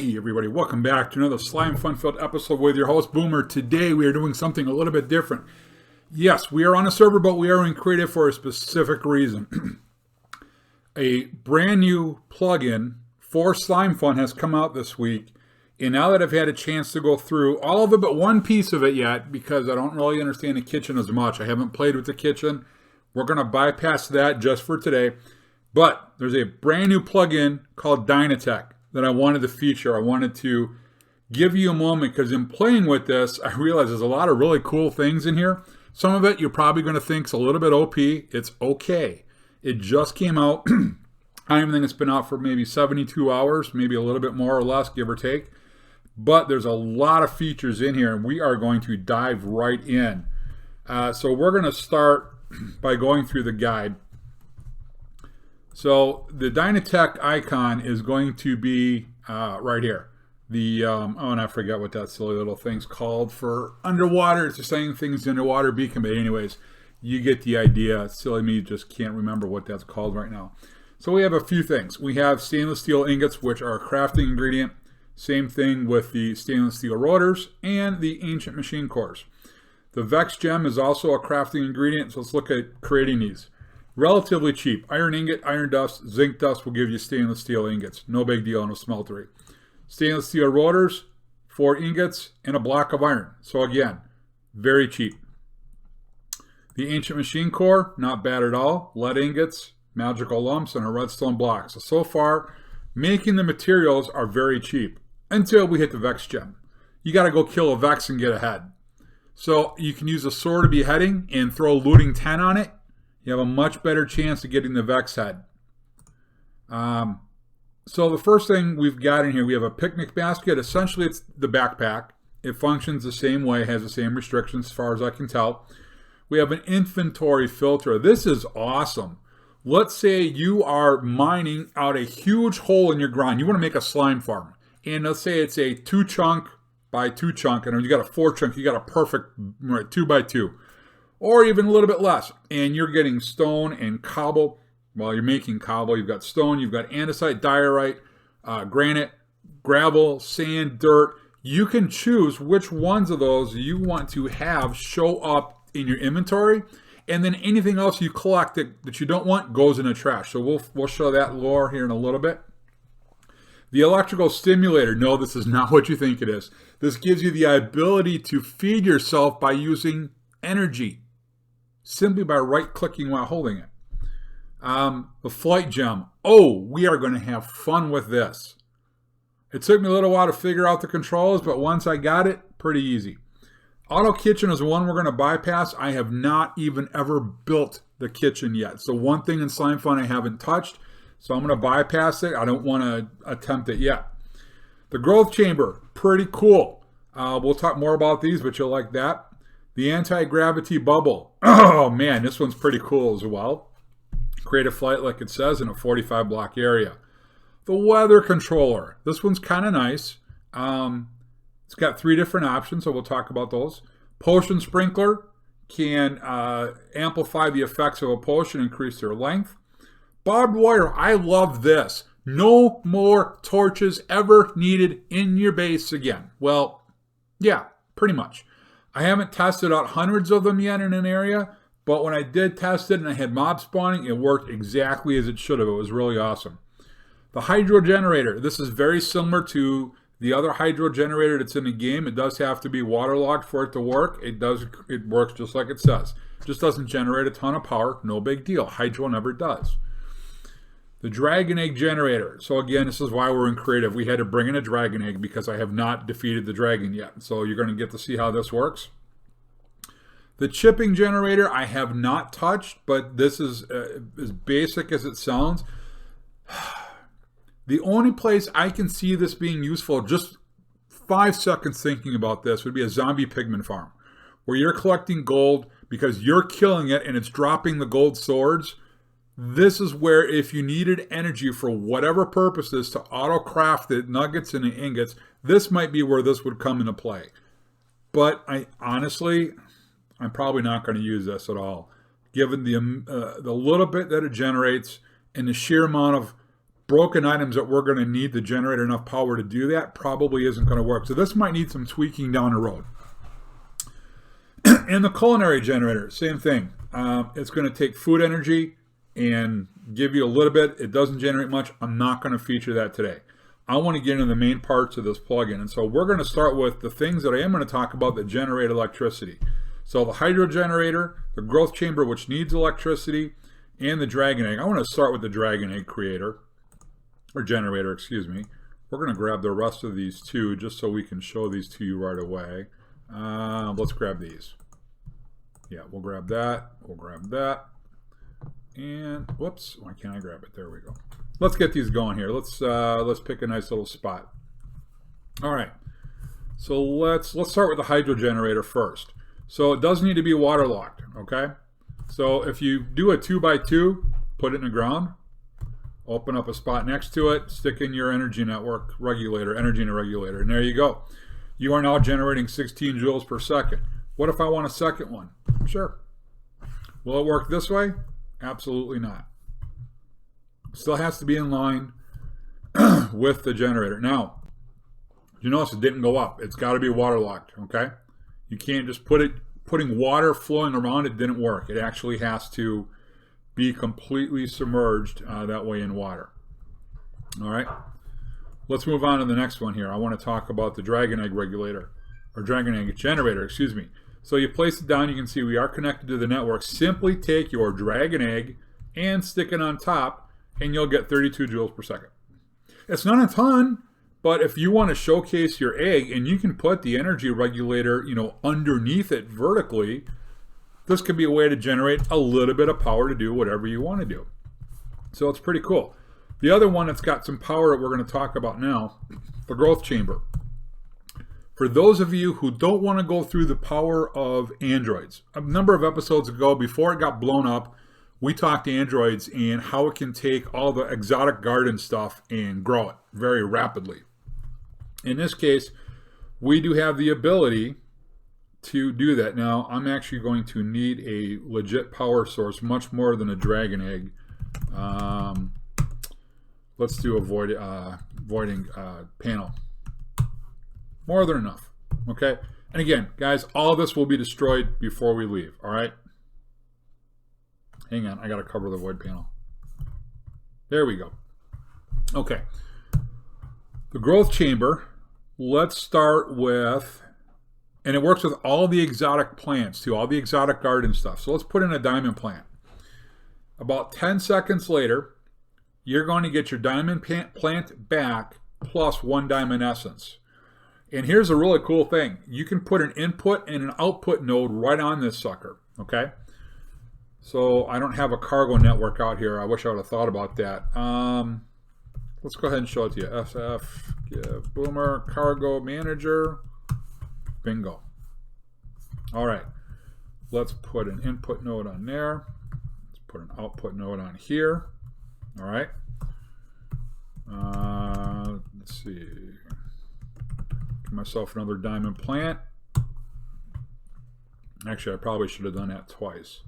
Hey everybody, welcome back to another Slime Fun filled episode with your host Boomer. Today we are doing something a little bit different. Yes, we are on a server, but we are in creative for a specific reason. A brand new plugin for Slimefun has come out this week, and now that I've had a chance to go through all of it but one piece of it yet, because I don't really understand the kitchen as much. I haven't played with the kitchen. We're going to bypass that just for today. But there's a brand new plugin called Dynatech that I wanted to feature. I wanted to give you a moment because in playing with this, I realized there's a lot of really cool things in here. Some of it you're probably going to think is a little bit OP. It's okay. It just came out. I even think it's been out for maybe 72 hours, maybe a little bit more or less, give or take. But there's a lot of features in here, and we are going to dive right in. So we're going to start by going through the guide. So the Dynatech icon is going to be right here. The and I forget what that silly little thing's called for underwater. It's the same thing as the underwater beacon, but anyways, you get the idea. Silly me just can't remember what that's called right now. So we have a few things. We have stainless steel ingots, which are a crafting ingredient. Same thing with the stainless steel rotors and the ancient machine cores. The Vex gem is also a crafting ingredient, so let's look at creating these. Relatively cheap. Iron ingot, iron dust, zinc dust will give you stainless steel ingots. No big deal in a smeltery. Stainless steel rotors, 4 ingots, and a block of iron. So again, very cheap. The ancient machine core, not bad at all. Lead ingots, magical lumps, and a redstone block. So far, making the materials are very cheap until we hit the Vex gem. You got to go kill a Vex and get ahead. So you can use a sword of beheading and throw looting 10 on it. You have a much better chance of getting the Vex head. So the first thing we've got in here, we have a picnic basket. Essentially, it's the backpack. It functions the same way, has the same restrictions as far as I can tell. We have an inventory filter. This is awesome. Let's say you are mining out a huge hole in your ground. You want to make a slime farm. And let's say it's a 2 chunk by 2 chunk. And you got a 4 chunk. You got a perfect 2 by 2. Or even a little bit less, and you're getting stone and cobble. While you're making cobble, you've got stone, you've got andesite, diorite, granite, gravel, sand, dirt. You can choose which ones of those you want to have show up in your inventory, and then anything else you collect that you don't want goes in the trash. So we'll show that lore here in a little bit. The electrical stimulator, no, this is not what you think it is. This gives you the ability to feed yourself by using energy, simply by right-clicking while holding it. The flight gem. Oh, we are going to have fun with this. It took me a little while to figure out the controls, but once I got it, pretty easy. Auto kitchen is one we're going to bypass. I have not even ever built the kitchen yet. So one thing in Slimefun I haven't touched, so I'm going to bypass it. I don't want to attempt it yet. The growth chamber, pretty cool. We'll talk more about these, but you'll like that. The anti-gravity bubble. Oh man, this one's pretty cool as well. Create a flight like it says in a 45 block area. The weather controller. This one's kind of nice. It's got 3 different options, so we'll talk about those. Potion sprinkler can amplify the effects of a potion, increase their length. Barbed wire. I love this. No more torches ever needed in your base again. Well, yeah, pretty much. I haven't tested out hundreds of them yet in an area, but when I did test it and I had mob spawning, it worked exactly as it should have. It was really awesome. The hydro generator. This is very similar to the other hydro generator that's in the game. It does have to be waterlogged for it to work. It works just like it says. It just doesn't generate a ton of power. No big deal. Hydro never does. The dragon egg generator. So again, this is why we're in creative. We had to bring in a dragon egg because I have not defeated the dragon yet. So you're going to get to see how this works. The chipping generator I have not touched, but this is as basic as it sounds. The only place I can see this being useful, just 5 seconds thinking about this, would be a zombie pigman farm, where you're collecting gold because you're killing it and it's dropping the gold swords. This is where if you needed energy for whatever purposes to auto-craft the nuggets and the ingots, this might be where this would come into play. But I'm probably not going to use this at all, given the little bit that it generates and the sheer amount of broken items that we're going to need to generate enough power to do that probably isn't going to work. So this might need some tweaking down the road. And the culinary generator, same thing. It's going to take food energy and give you a little bit. It doesn't generate much. I'm not going to feature that today. I want to get into the main parts of this plugin. And so we're going to start with the things that I am going to talk about that generate electricity. So the hydro generator, the growth chamber, which needs electricity, and the dragon egg. I want to start with the dragon egg creator, or generator, excuse me. We're going to grab the rest of these two just so we can show these to you right away. Let's grab these. Yeah, we'll grab that. We'll grab that. And whoops, why can't I grab it? There we go. Let's get these going here. Let's pick a nice little spot. All right. So let's start with the hydro generator first. So it does need to be waterlocked, okay? So if you do a 2x2, put it in the ground, open up a spot next to it, stick in your energy network regulator, energy in a regulator, and there you go. You are now generating 16 joules per second. What if I want a second one? Sure. Will it work this way? Absolutely not. Still has to be in line with the generator. Now, you notice it didn't go up. It's got to be waterlocked, okay? You can't just putting water flowing around, it didn't work. It actually has to be completely submerged that way in water. All right, let's move on to the next one here. I want to talk about the dragon egg regulator, or dragon egg generator, excuse me. So you place it down, you can see we are connected to the network. Simply take your dragon egg and stick it on top, and you'll get 32 joules per second. It's not a ton, but if you want to showcase your egg and you can put the energy regulator, underneath it vertically, this could be a way to generate a little bit of power to do whatever you want to do. So it's pretty cool. The other one that's got some power that we're going to talk about now, the growth chamber. For those of you who don't want to go through the power of androids, a number of episodes ago, before it got blown up, we talked androids and how it can take all the exotic garden stuff and grow it very rapidly. In this case, we do have the ability to do that. Now, I'm actually going to need a legit power source, much more than a dragon egg. Let's do a voiding panel. More than enough, okay? And again, guys, all of this will be destroyed before we leave, all right? Hang on, I gotta cover the void panel. There we go. Okay. The growth chamber, let's start with, and it works with all the exotic plants too, all the exotic garden stuff. So let's put in a diamond plant. About 10 seconds later, you're going to get your diamond plant back plus 1 diamond essence. And here's a really cool thing. You can put an input and an output node right on this sucker, okay? So I don't have a cargo network out here. I wish I would have thought about that. Let's go ahead and show it to you. SF, give Boomer, cargo manager, bingo. All right, let's put an input node on there. Let's put an output node on here. All right. Let's see. Give myself another diamond plant. Actually, I probably should have done that twice.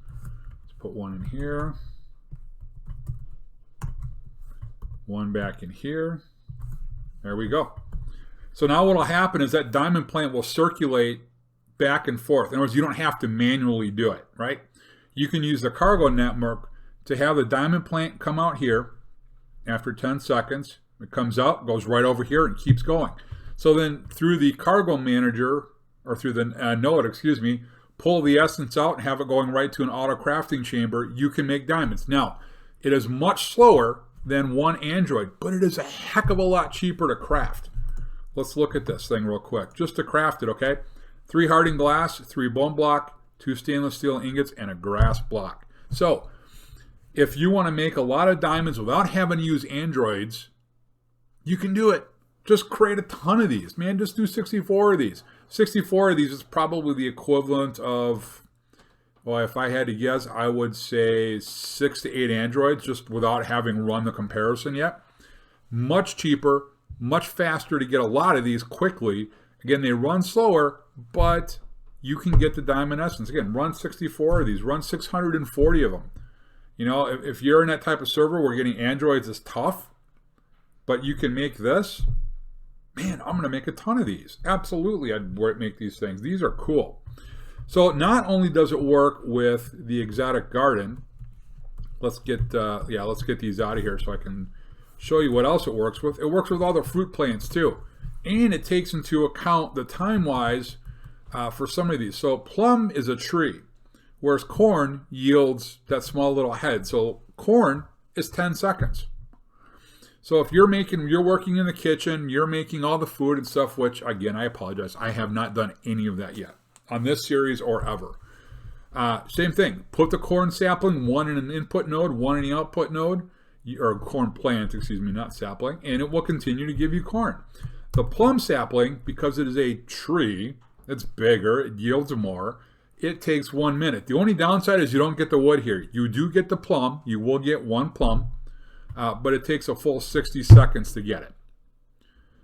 Let's put one in here. One back in here. There we go. So now what will happen is that diamond plant will circulate back and forth. In other words, you don't have to manually do it, right? You can use the cargo network to have the diamond plant come out here after 10 seconds. It comes out, goes right over here, and keeps going. So then through the cargo manager, or through the node, excuse me, pull the essence out and have it going right to an auto crafting chamber. You can make diamonds. Now, it is much slower than one Android, but it is a heck of a lot cheaper to craft. Let's look at this thing real quick. Just to craft it, okay? 3 hardened glass, 3 bone block, 2 stainless steel ingots, and a grass block. So, if you want to make a lot of diamonds without having to use Androids, you can do it. Just create a ton of these. Man, just do 64 of these. 64 of these is probably the equivalent of, well, if I had to guess, I would say 6 to 8 Androids, just without having run the comparison yet. Much cheaper, much faster to get a lot of these quickly. Again, they run slower, but you can get the diamond essence. Again, run 64 of these, run 640 of them. You know, if you're in that type of server where getting Androids is tough, But you can make this. Man, I'm going to make a ton of these. Absolutely, I'd make these things. These are cool. So not only does it work with the exotic garden, let's get these out of here so I can show you what else it works with. It works with all the fruit plants too. And it takes into account the time-wise for some of these. So plum is a tree, whereas corn yields that small little head. So corn is 10 seconds. So if you're working in the kitchen, you're making all the food and stuff, which again, I apologize, I have not done any of that yet on this series or ever. Same thing, put the corn sapling, one in an input node, one in the output node, or corn plant, excuse me, not sapling, and it will continue to give you corn. The plum sapling, because it is a tree, it's bigger, it yields more, it takes 1 minute. The only downside is you don't get the wood here. You do get the plum, you will get one plum, but it takes a full 60 seconds to get it.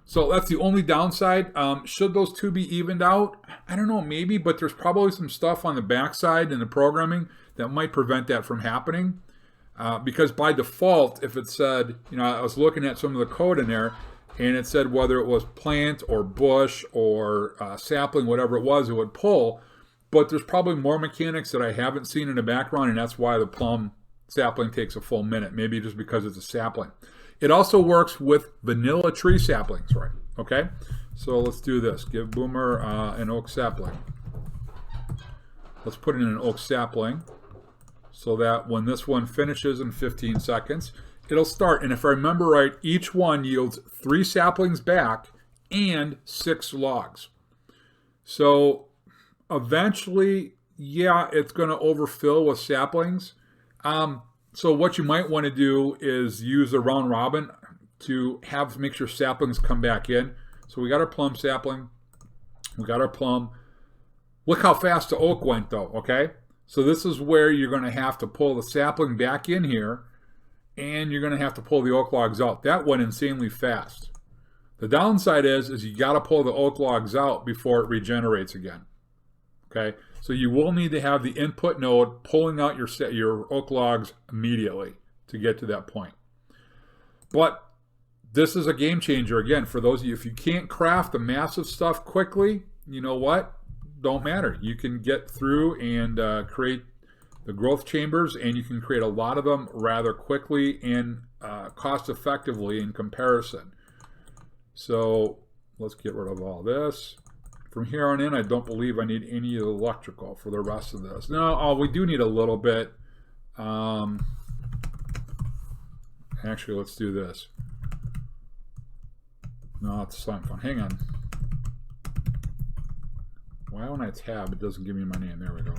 So that's the only downside. Should those two be evened out? I don't know, maybe, but there's probably some stuff on the backside in the programming that might prevent that from happening. Because by default, if it said, I was looking at some of the code in there, and it said whether it was plant or bush or sapling, whatever it was, it would pull. But there's probably more mechanics that I haven't seen in the background, and that's why the plum sapling takes a full minute, maybe just because it's a sapling. It also works with vanilla tree saplings, right? Okay, so let's do this. Give Boomer an oak sapling. Let's put in an oak sapling so that when this one finishes in 15 seconds, it'll start. And if I remember right, each one yields 3 saplings back and 6 logs. So eventually, yeah, it's going to overfill with saplings. So what you might want to do is use a round robin to make sure saplings come back in. So we got our plum sapling. We got our plum. Look how fast the oak went though, okay? So this is where you're going to have to pull the sapling back in here, and you're going to have to pull the oak logs out. That went insanely fast. The downside is you got to pull the oak logs out before it regenerates again. Okay, so you will need to have the input node pulling out your oak logs immediately to get to that point. But this is a game changer again for those of you. If you can't craft the massive stuff quickly, you know what? Don't matter. You can get through and create the growth chambers, and you can create a lot of them rather quickly and cost effectively in comparison. So let's get rid of all this. From here on in, I don't believe I need any electrical for the rest of this. No, we do need a little bit. Actually, let's do this. No, it's Slimefun. Hang on. Why when I tab, it doesn't give me my name? There we go.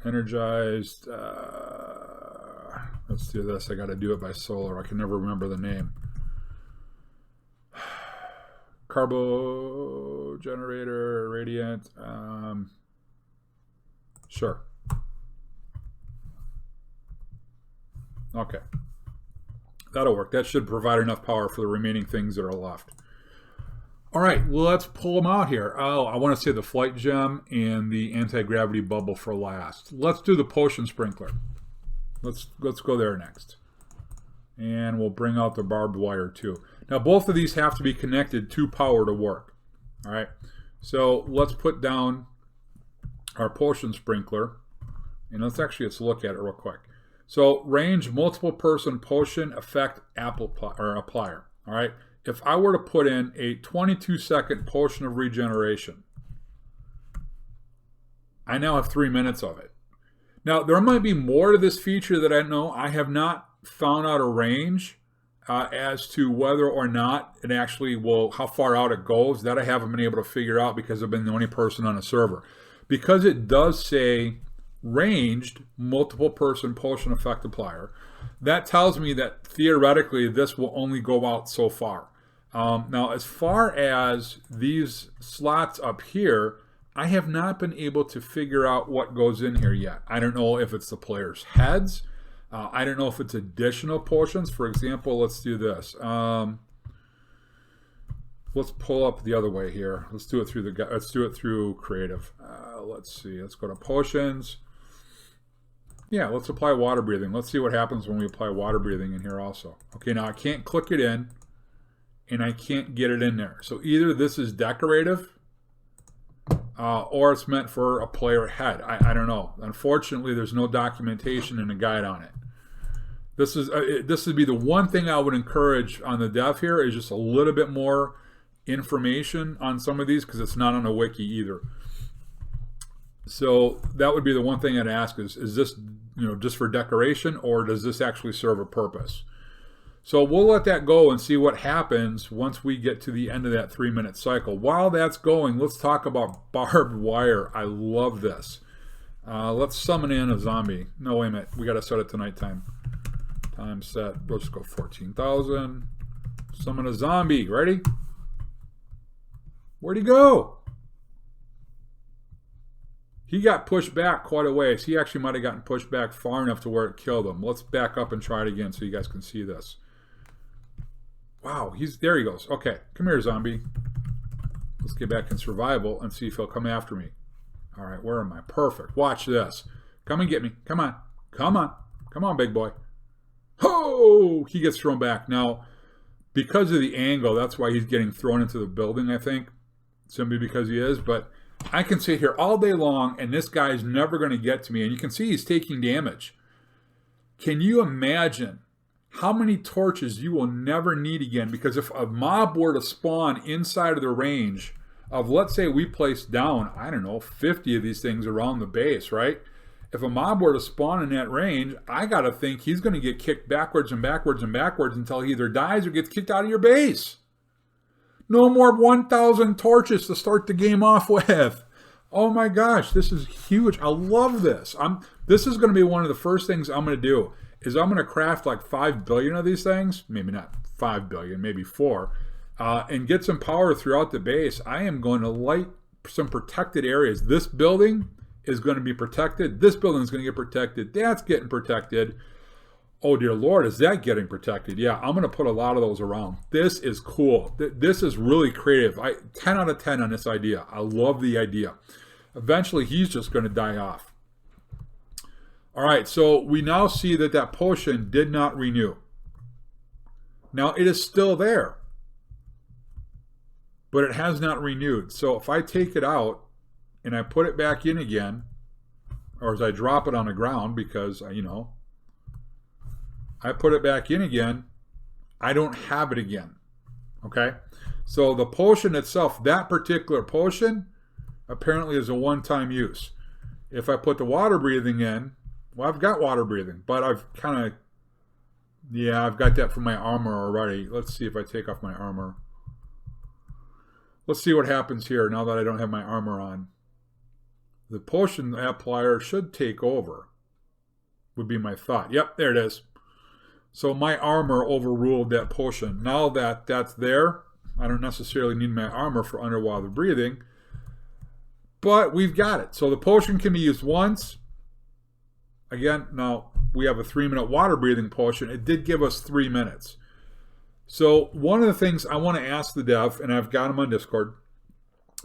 Energized. Let's do this. I got to do it by solar. I can never remember the name. Carbo generator, radiant. Sure. Okay. That'll work. That should provide enough power for the remaining things that are left. All right, well, let's pull them out here. Oh, I want to say the flight gem and the anti-gravity bubble for last. Let's do the potion sprinkler. Let's go there next. And we'll bring out the barbed wire too. Now, both of these have to be connected to power to work. All right, so let's put down our potion sprinkler, and let's look at it real quick. So, range multiple person potion effect applier. All right, if I were to put in a 22-second potion of regeneration, I now have 3 minutes of it. Now, there might be more to this feature that I know. I have not found out a range as to whether or not it actually will, how far out it goes. That I haven't been able to figure out because I've been the only person on a server. Because it does say ranged multiple person potion effect applier, that tells me that theoretically this will only go out so far. Now, as far as these slots up here, I have not been able to figure out what goes in here yet. I don't know if it's the player's heads. I don't know if it's additional potions. For example, let's do this. Let's pull up the other way here. Let's do it through creative. Let's see. Let's go to potions. Yeah, let's apply water breathing. Let's see what happens when we apply water breathing in here also. Okay, now I can't click it in, and I can't get it in there. So either this is decorative, or it's meant for a player head. I don't know. Unfortunately, there's no documentation and a guide on it. This would be the one thing I would encourage on the dev here, is just a little bit more information on some of these, because it's not on a wiki either. So that would be the one thing I'd ask is this, you know, just for decoration, or does this actually serve a purpose? So we'll let that go and see what happens once we get to the end of that 3-minute cycle. While that's going, let's talk about barbed wire. I love this. Let's summon in a zombie. No, wait a minute. We got to set it to nighttime. Time set. Let's go 14,000. Summon a zombie. Ready? Where'd he go? He got pushed back quite a ways. He actually might have gotten pushed back far enough to where it killed him. Let's back up and try it again so you guys can see this. Wow, there he goes. Okay, come here, zombie. Let's get back in survival and see if he'll come after me. All right, where am I? Perfect. Watch this. Come and get me. Come on. Come on. Come on, big boy. Oh, he gets thrown back. Now, because of the angle, that's why he's getting thrown into the building, I think. Simply because he is, but I can sit here all day long, and this guy's never going to get to me. And you can see he's taking damage. Can you imagine how many torches you will never need again? Because if a mob were to spawn inside of the range of, let's say we place down, I don't know, 50 of these things around the base, right? If a mob were to spawn in that range, I got to think he's going to get kicked backwards and backwards and backwards until he either dies or gets kicked out of your base. No more 1,000 torches to start the game off with. Oh my gosh, this is huge. I love this. This is going to be one of the first things I'm going to do, is I'm going to craft like 5 billion of these things. Maybe not 5 billion, maybe 4. And get some power throughout the base. I am going to light some protected areas. This building is going to be protected. This building is going to get protected. That's getting protected. Oh dear Lord, is that getting protected? Yeah, I'm going to put a lot of those around. This is cool. This is really creative. 10 out of 10 on this idea. I love the idea. Eventually, he's just going to die off. All right, so we now see that that potion did not renew. Now, it is still there, but it has not renewed. So if I take it out and I put it back in again, or as I drop it on the ground because, you know, I put it back in again, I don't have it again. Okay? So the potion itself, that particular potion, apparently is a one-time use. If I put the water breathing in, well, I've got water breathing, but I've kind of, yeah, I've got that from my armor already. Let's see if I take off my armor. Let's see what happens here now that I don't have my armor on. The potion applier should take over, would be my thought. Yep, there it is. So my armor overruled that potion. Now that that's there, I don't necessarily need my armor for underwater breathing, but we've got it. So the potion can be used once. Again, now we have a 3-minute water breathing potion. It did give us 3 minutes. So one of the things I want to ask the dev, and I've got him on Discord,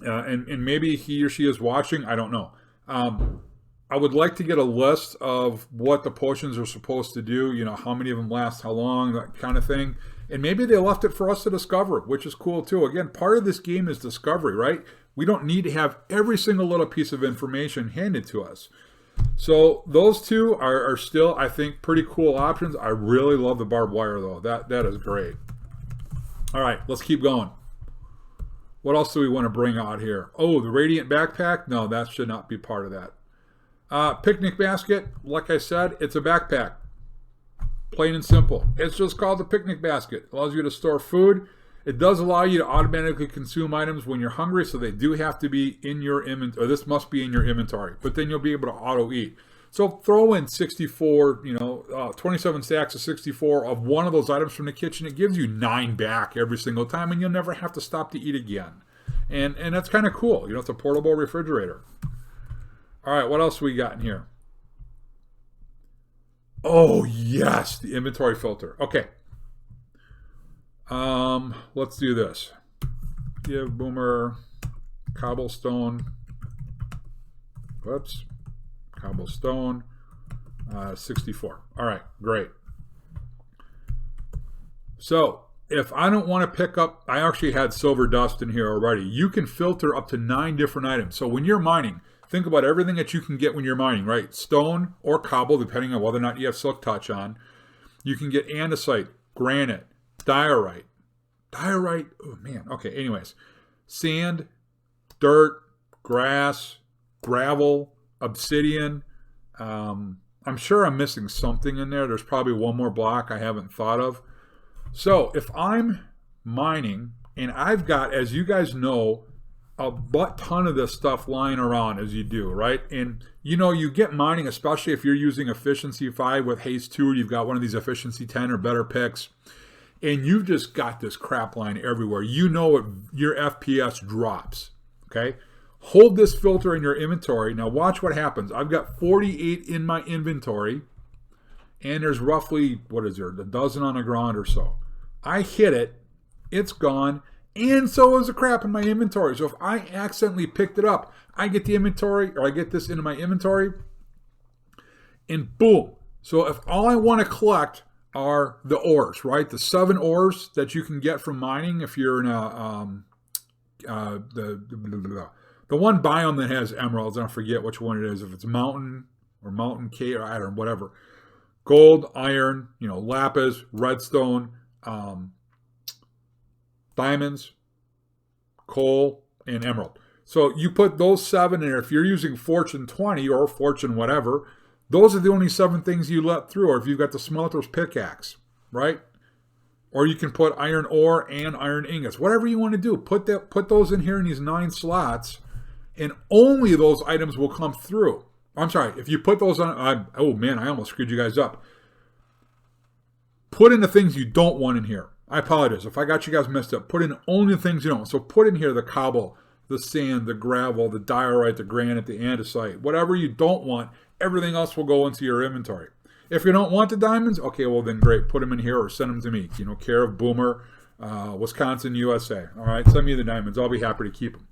and maybe he or she is watching, I don't know. I would like to get a list of what the potions are supposed to do, you know, how many of them last, how long, that kind of thing. And maybe they left it for us to discover, which is cool too. Again, part of this game is discovery, right? We don't need to have every single little piece of information handed to us. So those two are still, I think, pretty cool options. I really love the barbed wire though. That is great. All right, let's keep going. What else do we want to bring out here? Oh, the radiant backpack? No, that should not be part of that. Picnic basket, like I said, it's a backpack. Plain and simple. It's just called a picnic basket. It allows you to store food. It does allow you to automatically consume items when you're hungry, so they do have to be in your inventory. This must be in your inventory, but then you'll be able to auto-eat. So throw in 64, 27 stacks of 64 of one of those items from the kitchen. It gives you 9 back every single time, and you'll never have to stop to eat again. And that's kind of cool. You know, it's a portable refrigerator. All right, what else we got in here? Oh, yes, the inventory filter. Okay. Let's do this. Give Boomer cobblestone. Whoops. Cobblestone. 64. All right, great. So if I don't want to pick up, I actually had silver dust in here already. You can filter up to 9 different items. So when you're mining, think about everything that you can get when you're mining, right? Stone or cobble, depending on whether or not you have silk touch on. You can get andesite, granite, diorite. Diorite, oh man, okay, anyways. Sand, dirt, grass, gravel, obsidian. I'm sure I'm missing something in there. There's probably one more block I haven't thought of. So if I'm mining, and I've got, as you guys know, a butt ton of this stuff lying around as you do, right? And you know, you get mining, especially if you're using efficiency 5 with haste 2, or you've got one of these efficiency 10 or better picks, and you've just got this crap line everywhere. You know it, your FPS drops, okay? Hold this filter in your inventory. Now watch what happens. I've got 48 in my inventory, and there's roughly, what is there, a dozen on the ground or so. I hit it, it's gone, and so is the crap in my inventory. So if I accidentally picked it up, I get the inventory, or I get this into my inventory, and boom. So if all I want to collect are the ores, right? The 7 ores that you can get from mining if you're in a, the one biome that has emeralds, I don't forget which one it is, if it's mountain or mountain cave, or I don't know, whatever. Gold, iron, you know, lapis, redstone, diamonds, coal, and emerald. So you put those 7 in there. If you're using Fortune 20 or Fortune whatever, those are the only 7 things you let through. Or if you've got the smelter's pickaxe, right? Or you can put iron ore and iron ingots. Whatever you want to do, put those in here in these 9 slots, and only those items will come through. I'm sorry, if you put those on, oh man, I almost screwed you guys up. Put in the things you don't want in here. I apologize if I got you guys messed up. Put in only the things you don't want. So put in here the cobble, the sand, the gravel, the diorite, the granite, the andesite. Whatever you don't want, everything else will go into your inventory. If you don't want the diamonds, okay, well then great. Put them in here or send them to me. You know, care of Boomer, Wisconsin, USA. All right, send me the diamonds. I'll be happy to keep them.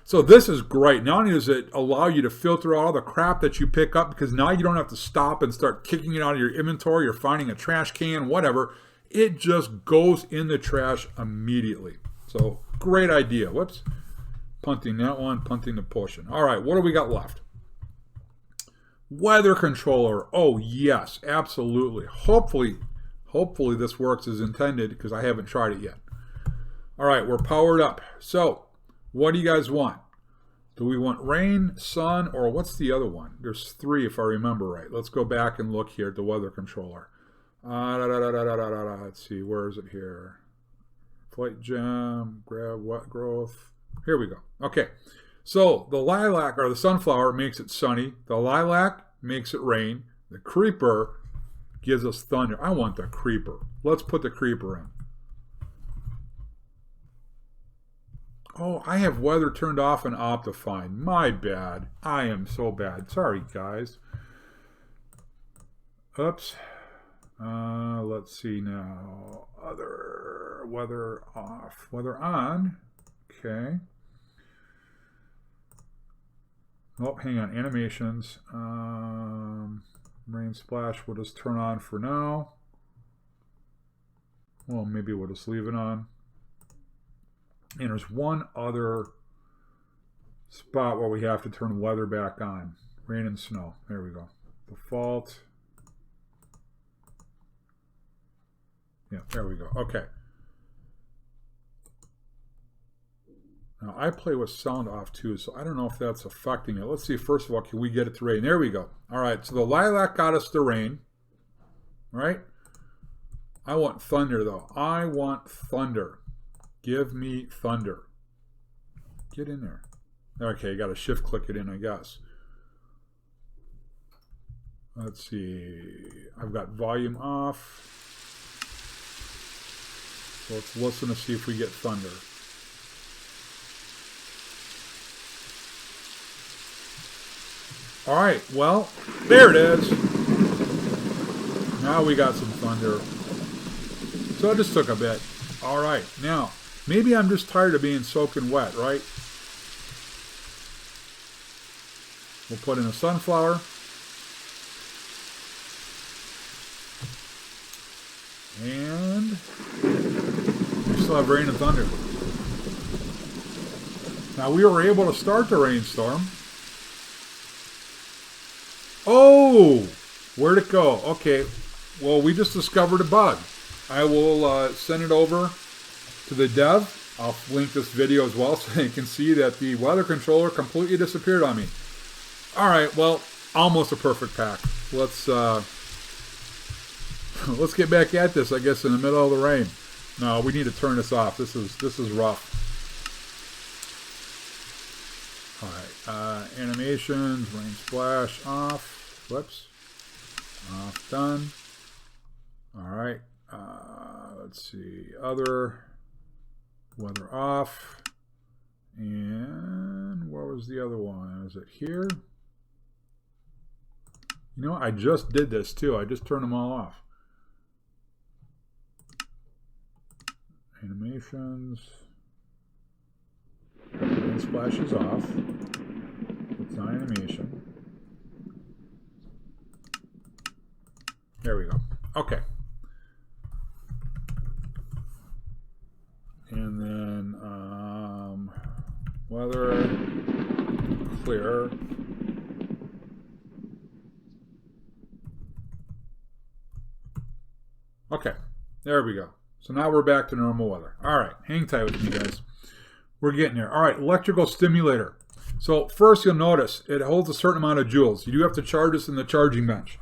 So this is great. Not only does it allow you to filter all the crap that you pick up, because now you don't have to stop and start kicking it out of your inventory or finding a trash can, whatever. It just goes in the trash immediately. So great idea. Whoops. Punting that one, punting the potion. All right, what do we got left? Weather controller. Oh yes, absolutely. Hopefully this works as intended, because I haven't tried it yet. All right, we're powered up. So what do you guys want? Do we want rain, sun, or what's the other one? There's 3 if I remember right. Let's go back and look here at the weather controller. Let's see, where is it here? Flight gem, grab wet growth. Here we go. Okay, so the lilac, or the sunflower, makes it sunny. The lilac makes it rain. The creeper gives us thunder. I want the creeper. Let's put the creeper in. Oh, I have weather turned off and Optifine. My bad. I am so bad. Sorry, guys. Oops. Let's see now. Other weather off. Weather on. Okay. Oh, hang on. Animations. Rain splash. We'll just turn on for now. Well, maybe we'll just leave it on. And there's one other spot where we have to turn weather back on. Rain and snow. There we go. Default. Yeah, there we go. Okay. Now, I play with sound off too, so I don't know if that's affecting it. Let's see. First of all, can we get it to rain? There we go. All right, so the lilac got us the rain. Right? I want thunder, though. I want thunder. Give me thunder. Get in there. Okay, got to shift click it in, I guess. Let's see. I've got volume off. So let's listen to see if we get thunder. All right, well, there it is. Now we got some thunder. So it just took a bit. All right, now, maybe I'm just tired of being soaking wet, right? We'll put in a sunflower. We still have rain and thunder. Now we were able to start the rainstorm. Oh, where'd it go? Okay, well, we just discovered a bug. I will send it over to the dev. I'll link this video as well so you can see that the weather controller completely disappeared on me. All right, well, almost a perfect pack. Let's get back at this, I guess, in the middle of the rain. No, we need to turn this off. This is rough. All right, animations, rain splash off. Whoops. Off, done. All right, let's see. Other, weather off. And where was the other one? Is it here? You know, I just did this too. I just turned them all off. Animations. Rain splash is off. It's not animation. There we go. Okay. And then weather clear. Okay, there we go. So now we're back to normal weather. All right, hang tight with me, guys. We're getting there. All right, electrical stimulator. So first you'll notice it holds a certain amount of joules. You do have to charge this in the charging bench.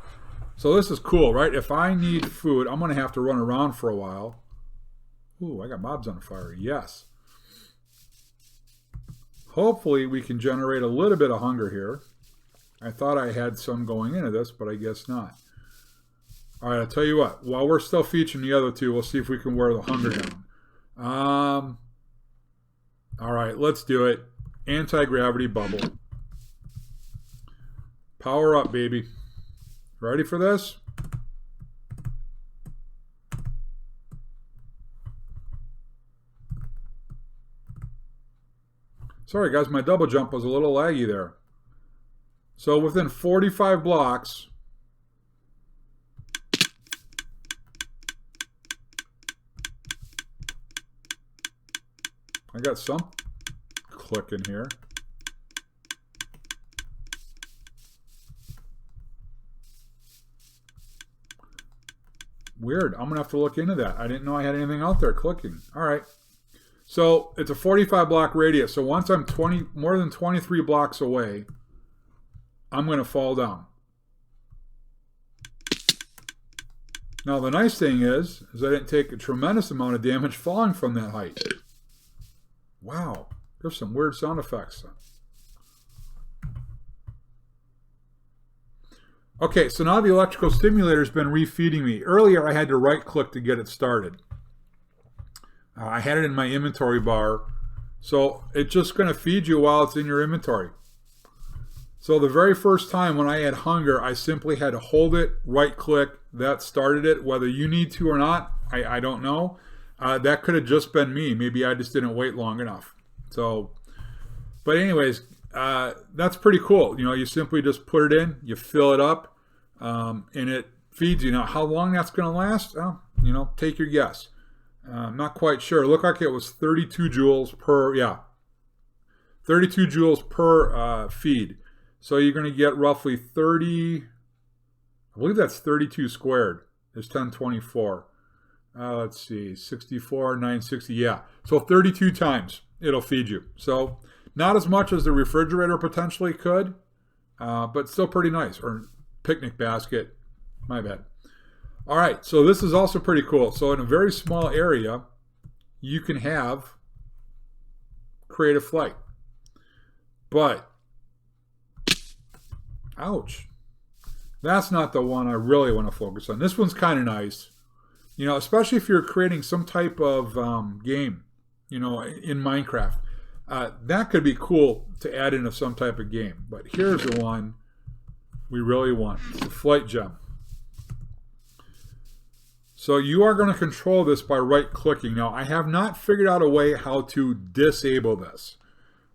So this is cool, right? If I need food, I'm going to have to run around for a while. Ooh, I got mobs on fire. Yes. Hopefully we can generate a little bit of hunger here. I thought I had some going into this, but I guess not. All right, I'll tell you what. While we're still featuring the other two, we'll see if we can wear the hunger down. All right, let's do it. Anti-gravity bubble. Power up, baby. Ready for this? Sorry, guys, my double jump was a little laggy there. So within 45 blocks, I got some clicking here. Weird. I'm going to have to look into that. I didn't know I had anything out there clicking. All right. So it's a 45 block radius. So once I'm more than 23 blocks away, I'm going to fall down. Now the nice thing is I didn't take a tremendous amount of damage falling from that height. Wow. There's some weird sound effects. Okay, so now the electrical stimulator has been refeeding me. Earlier I had to right click to get it started. I had it in my inventory bar, so it's just going to feed you while it's in your inventory. So the very first time when I had hunger, I simply had to hold it, right click, that started it. Whether you need to or not, I don't know. That could have just been me. Maybe I just didn't wait long enough. So, but anyways, that's pretty cool. You know, you simply just put it in, you fill it up, and it feeds you. Now, how long that's going to last? Well, you know, take your guess. I'm not quite sure. It looked like it was 32 joules per, 32 joules per feed. So you're going to get roughly 30, I believe that's 32 squared is 1024. Let's see, 64, 960, yeah. So 32 times it'll feed you. So not as much as the refrigerator potentially could, but still pretty nice. Or picnic basket, my bad. All right, so this is also pretty cool. So in a very small area, you can have creative flight. But, ouch. That's not the one I really want to focus on. This one's kind of nice. You know, especially if you're creating some type of game, you know, in Minecraft. That could be cool to add into some type of game. But here's the one we really want. It's the flight gem. So you are going to control this by right-clicking. Now, I have not figured out a way how to disable this.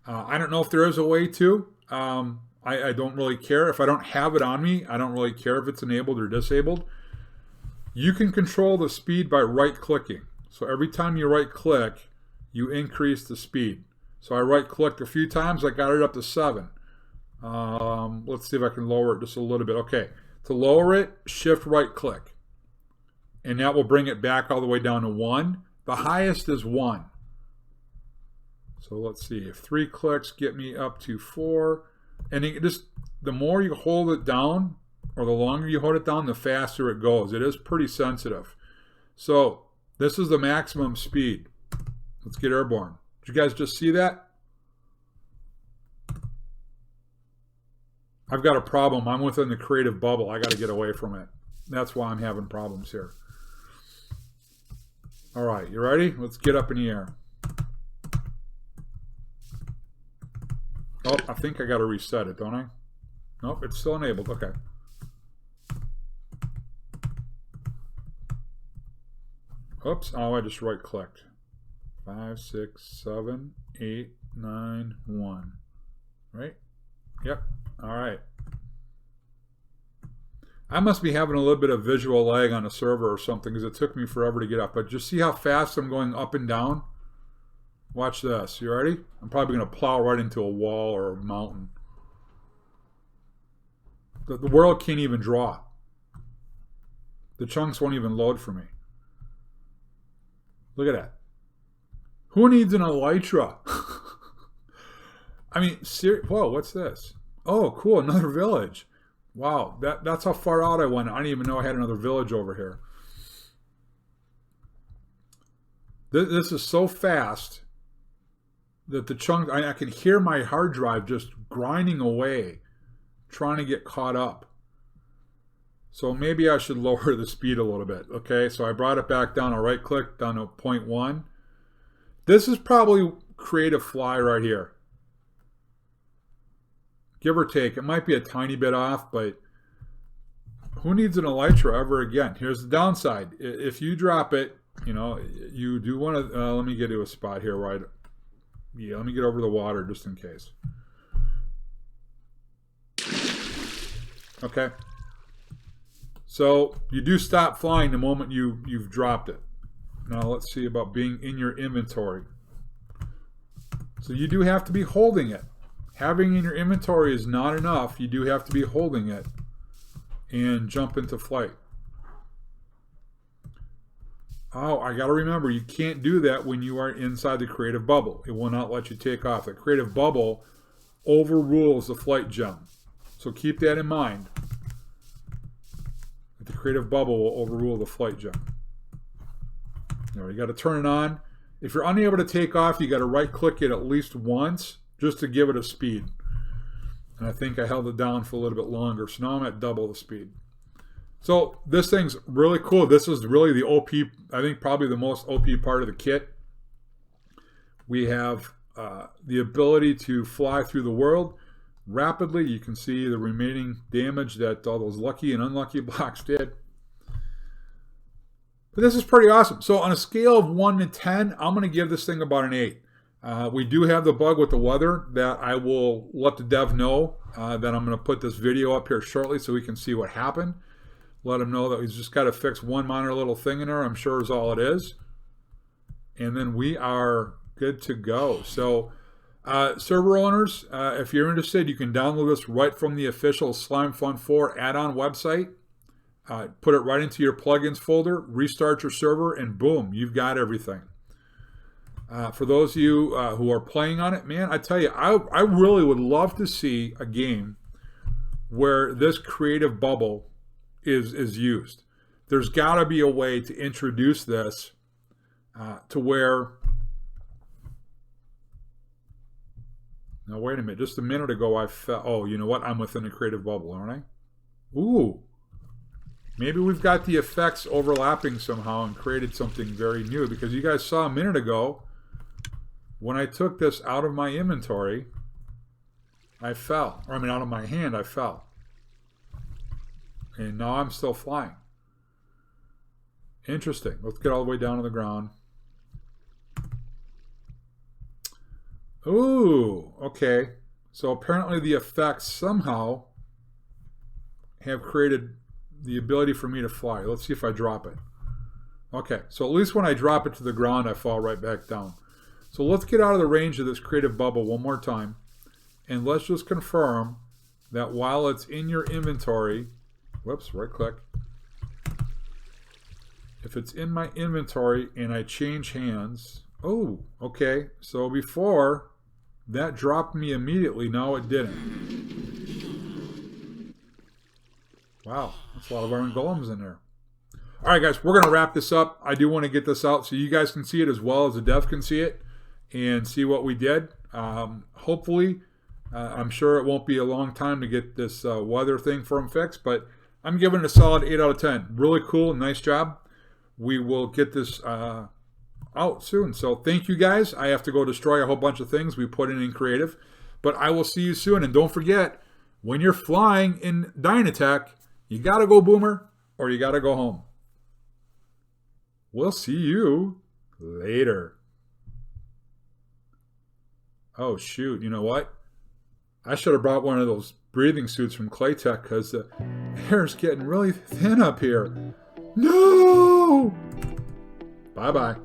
I don't know if there is a way to. I don't really care. If I don't have it on me, I don't really care if it's enabled or disabled. You can control the speed by right-clicking. So every time you right-click, you increase the speed. So I right-clicked a few times, I got it up to 7. Let's see if I can lower it just a little bit. Okay, to lower it, shift right-click. And that will bring it back all the way down to 1. The highest is 1. So let's see, if 3 clicks get me up to 4. And it just, the more you hold it down, or the longer you hold it down, the faster it goes. It is pretty sensitive. So this is the maximum speed. Let's get airborne. Did you guys just see that? I've got a problem. I'm within the creative bubble. I got to get away from it. That's why I'm having problems here. All right, you ready? Let's get up in the air. Oh, I think I got to reset it, don't I? Nope, it's still enabled. Okay. Oops, oh, I just right-clicked. 5, 6, 7, 8, 9, 1. Right? Yep. All right. I must be having a little bit of visual lag on a server or something because it took me forever to get up. But just see how fast I'm going up and down? Watch this. You ready? I'm probably going to plow right into a wall or a mountain. The world can't even draw. The chunks won't even load for me. Look at that. Who needs an elytra? I mean, whoa, what's this? Oh, cool, another village. Wow, that's how far out I went. I didn't even know I had another village over here. This is so fast that the chunk, I can hear my hard drive just grinding away, trying to get caught up. So maybe I should lower the speed a little bit. Okay, so I brought it back down. I'll right click down to 0.1. This is probably creative fly right here. Give or take. It might be a tiny bit off, but who needs an elytra ever again? Here's the downside. If you drop it, you know, you do want to, let me get to a spot here right. Yeah, let me get over the water just in case. Okay. So you do stop flying the moment you've dropped it. Now let's see about being in your inventory. So you do have to be holding it. Having in your inventory is not enough. You do have to be holding it and jump into flight. Oh, I got to remember, you can't do that when you are inside the creative bubble. It will not let you take off. The creative bubble overrules the flight gem. So keep that in mind. The creative bubble will overrule the flight gem. You got to turn it on. If you're unable to take off, you got to right click it at least once just to give it a speed. And I think I held it down for a little bit longer. So now I'm at double the speed. So this thing's really cool. This is really the OP, I think probably the most OP part of the kit. We have the ability to fly through the world rapidly. You can see the remaining damage that all those lucky and unlucky blocks did. But this is pretty awesome. So on a scale of 1 to 10, I'm going to give this thing about an 8. We do have the bug with the weather that I will let the dev know that I'm going to put this video up here shortly so we can see what happened. Let him know that he's just got to fix one minor little thing in there, I'm sure is all it is. And then we are good to go. So server owners, if you're interested, you can download this right from the official Slimefun 4 add-on website. Put it right into your plugins folder, restart your server, and boom, you've got everything. For those of you who are playing on it, man, I tell you, I really would love to see a game where this creative bubble is used. There's got to be a way to introduce this to where... Now, wait a minute. Just a minute ago, I felt... Oh, you know what? I'm within a creative bubble, aren't I? Ooh. Maybe we've got the effects overlapping somehow and created something very new, because you guys saw a minute ago when I took this out of my inventory, I fell. Or I mean, out of my hand, I fell. And now I'm still flying. Interesting. Let's get all the way down to the ground. Ooh, okay. So apparently the effects somehow have created the ability for me to fly. Let's see if I drop it. Okay, so at least when I drop it to the ground, I fall right back down. So let's get out of the range of this creative bubble one more time. And let's just confirm that while it's in your inventory, whoops, right click. If it's in my inventory and I change hands, oh, okay. So before, that dropped me immediately. Now it didn't. Wow, that's a lot of iron golems in there. All right, guys, we're going to wrap this up. I do want to get this out so you guys can see it as well as the dev can see it and see what we did. Hopefully, I'm sure it won't be a long time to get this weather thing for them fixed, but I'm giving it a solid 8 out of 10. Really cool. Nice job. We will get this out soon. So thank you, guys. I have to go destroy a whole bunch of things we put in creative, but I will see you soon. And don't forget, when you're flying in Dynatech, you got to go boomer or you got to go home. We'll see you later. Oh, shoot. You know what? I should have brought one of those breathing suits from Claytech because the air's getting really thin up here. No! Bye-bye.